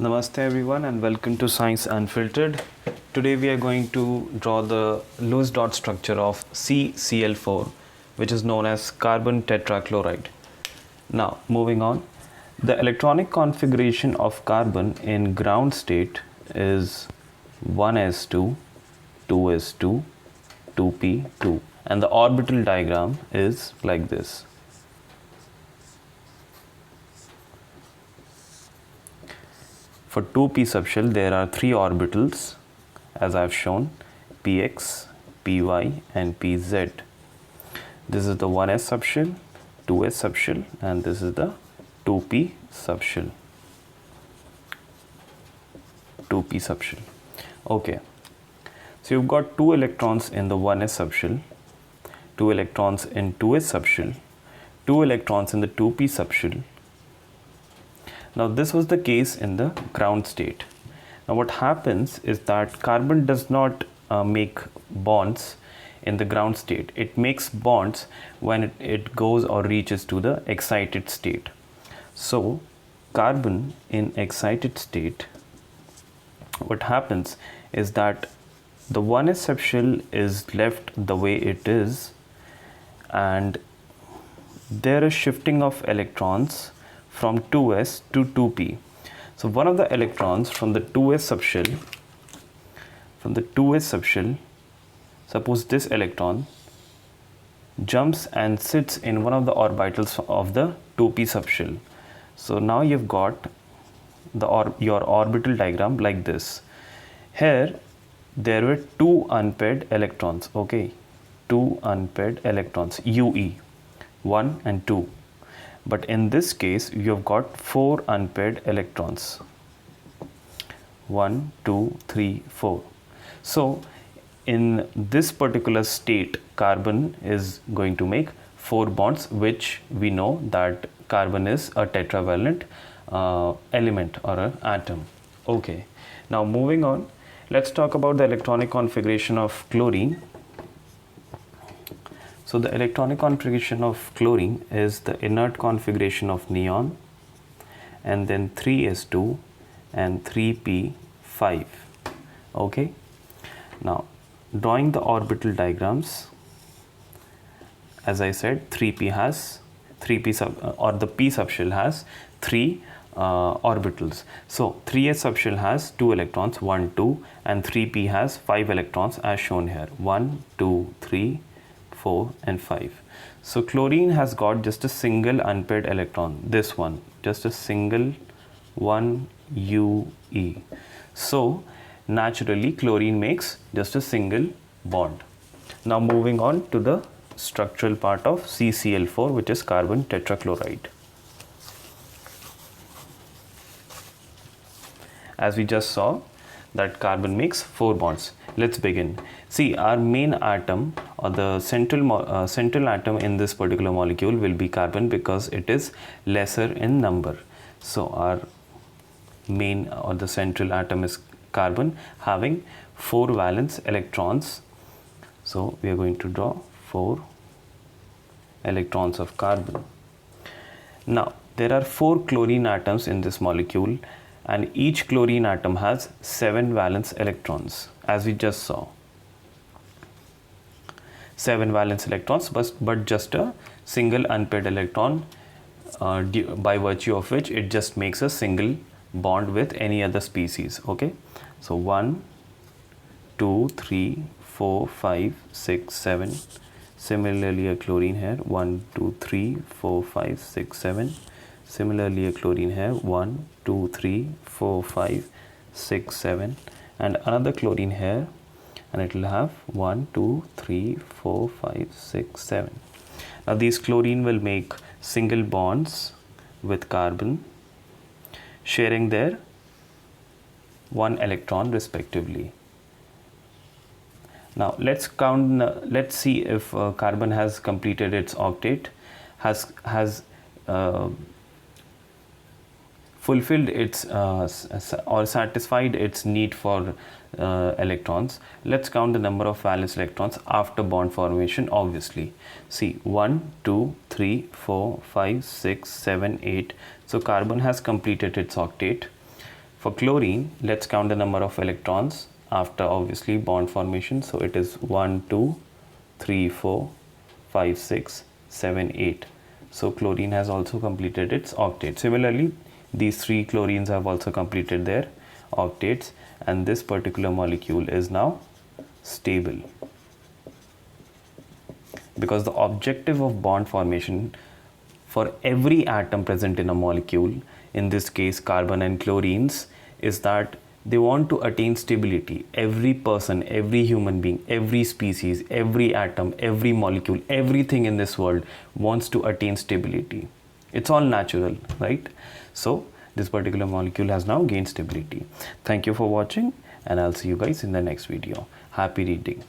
Namaste everyone and welcome to Science Unfiltered. Today we are going to draw the Lewis dot structure of CCl4, which is known as carbon tetrachloride. Now moving on, the electronic configuration of carbon in ground state is 1s2, 2s2, 2p2, and the orbital diagram is like this. For 2p subshell, there are 3 orbitals as I have shown, px, py and pz. This is the 1s subshell, 2s subshell, and this is the 2p subshell. 2p subshell. Okay. So you've got 2 electrons in the 1s subshell, 2 electrons in 2s subshell, 2 electrons in the 2p subshell. Now this was the case in the ground state. Now what happens is that carbon does not make bonds in the ground state. It makes bonds when it goes or reaches to the excited state. So carbon in excited state, what happens is that the 1s subshell is left the way it is, and there is shifting of electrons from 2s to 2p. So one of the electrons from the 2s subshell, suppose this electron jumps and sits in one of the orbitals of the 2p subshell. So now you've got your orbital diagram like this. Here there were 2 unpaired electrons, okay, 2 unpaired electrons, UE, 1 and 2. But in this case, you have got 4 unpaired electrons. 1, 2, 3, 4. So, in this particular state, carbon is going to make 4 bonds, which we know that carbon is a tetravalent element or an atom. Okay. Now, moving on, let's talk about the electronic configuration of chlorine. So the electronic configuration of chlorine is the inert configuration of neon, and then 3s2 and 3p5. Okay. Now drawing the orbital diagrams, as I said, 3p has 3p or the p subshell has 3 orbitals. So 3s subshell has 2 electrons, 1, 2, and 3p has 5 electrons as shown here, 1, 2, 3, 4 and 5. So chlorine has got just a single unpaired electron, this one, just a single 1 UE. So naturally chlorine makes just a single bond. Now moving on to the structural part of CCl4, which is carbon tetrachloride. As we just saw that carbon makes 4 bonds. Let's begin. See, our main atom or the central atom in this particular molecule will be carbon because it is lesser in number. So our main or the central atom is carbon, having 4 valence electrons. So we are going to draw 4 electrons of carbon. Now there are 4 chlorine atoms in this molecule, and each chlorine atom has 7 valence electrons, as we just saw. 7 valence electrons, but just a single unpaired electron, by virtue of which it just makes a single bond with any other species. Okay, so 1, 2, 3, 4, 5, 6, 7. Similarly a chlorine here, 1, 2, 3, 4, 5, 6, 7. Similarly a chlorine here, 1, 2, 3, 4, 5, 6, 7, and another chlorine here, and it will have 1, 2, 3, 4, 5, 6, 7. Now these chlorine will make single bonds with carbon, sharing their 1 electron respectively. Now let's see if carbon has completed its octet, has fulfilled its or satisfied its need for electrons. Let's count the number of valence electrons after bond formation, obviously. See, 1, 2, 3, 4, 5, 6, 7, 8. So carbon has completed its octet. For chlorine, let's count the number of electrons after obviously bond formation. So it is 1, 2, 3, 4, 5, 6, 7, 8. So chlorine has also completed its octet. Similarly, these 3 chlorines have also completed their octets, and this particular molecule is now stable. Because the objective of bond formation for every atom present in a molecule, in this case carbon and chlorines, is that they want to attain stability. Every person, every human being, every species, every atom, every molecule, everything in this world wants to attain stability. It's all natural, right? So this particular molecule has now gained stability. Thank you for watching, and I'll see you guys in the next video. Happy reading.